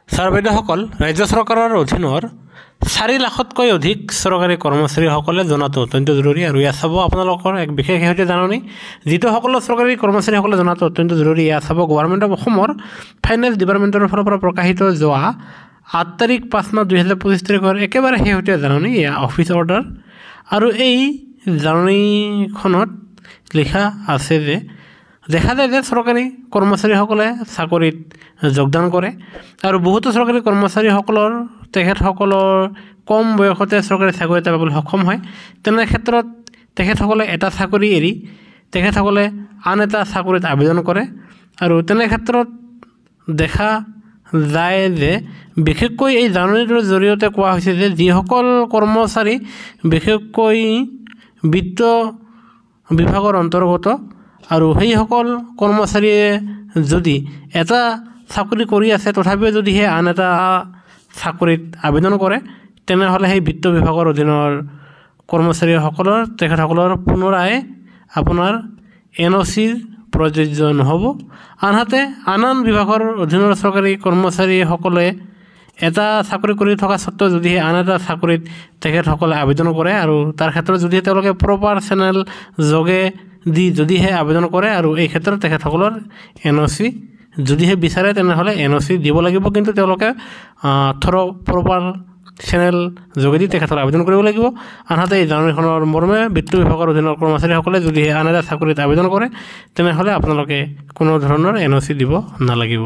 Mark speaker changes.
Speaker 1: Sir বাইদেউসকল, ৰাজ্য চৰকাৰৰ অধীনৰ 4 লাখতকৈ অধিক চৰকাৰী কৰ্মচাৰীসকলে জনাটো অত্যন্ত জৰুৰী। আৰু ইয়াত চাব আপোনালোকৰ এক বিশেষ শেহতীয়া জাননী, যিটো সকলো চৰকাৰী কৰ্মচাৰীসকলে জনাটো অত্যন্ত জৰুৰী। ইয়াত চাব গভৰ্ণমেণ্ট অফ অসমৰ ফাইনেন্স ডিপাৰ্টমেণ্টৰ ফালৰ পৰা প্ৰকাশিত যোৱা 8 তাৰিখ 5 মাহ 2025 তাৰিখৰ একেবাৰে শেহতীয়া জাননী, অফিচ অৰ্ডাৰ। আৰু এই জাননীখনত লিখা আছে যে দেখা যায় যে চৰকাৰী কৰ্মচাৰীসকলে চাকৰিত যোগদান কৰে আৰু বহুতো চৰকাৰী কৰ্মচাৰীসকলৰ তেখেতসকলৰ কম বয়সতে চৰকাৰী চাকৰি এটা পাবলৈ সক্ষম হয়। তেনে ক্ষেত্ৰত তেখেতসকলে এটা চাকৰি এৰি তেখেতসকলে আন এটা চাকৰিত আবেদন কৰে। আৰু তেনে ক্ষেত্ৰত দেখা যায় যে বিশেষকৈ এই জাননীটোৰ জৰিয়তে কোৱা হৈছে যে যিসকল কৰ্মচাৰী বিশেষকৈ বিত্ত বিভাগৰ অন্তৰ্গত আৰু সেইসকল কৰ্মচাৰীয়ে যদি এটা চাকৰি কৰি আছে তথাপিও যদিহে আন এটা চাকৰিত আবেদন কৰে, তেনেহ'লে সেই বিত্ত বিভাগৰ অধীনৰ কৰ্মচাৰীসকলৰ তেখেতসকলৰ পুনৰাই আপোনাৰ NOCৰ প্ৰযোজ্য নহ'ব। আনহাতে আন বিভাগৰ অধীনৰ চৰকাৰী কৰ্মচাৰীসকলে এটা চাকৰি কৰি থকা স্বত্তেও যদিহে আন এটা চাকৰিত তেখেতসকলে আবেদন কৰে আৰু তাৰ ক্ষেত্ৰত যদিহে তেওঁলোকে প্ৰপাৰ চেনেল যোগে দি যদিহে আবেদন কৰে আৰু এই ক্ষেত্ৰত তেখেতসকলৰ NOC যদিহে বিচাৰে তেনেহ'লে NOC দিব লাগিব, কিন্তু তেওঁলোকে প্ৰপাৰ চেনেল যোগেদি তেখেতসকলে আবেদন কৰিব লাগিব। আনহাতে এই জাননীখনৰ মৰ্মে বিত্ত বিভাগৰ অধীনৰ কৰ্মচাৰীসকলে যদিহে আন এটা চাকৰিত আবেদন কৰে তেনেহ'লে আপোনালোকে কোনো ধৰণৰ NOC দিব নালাগিব।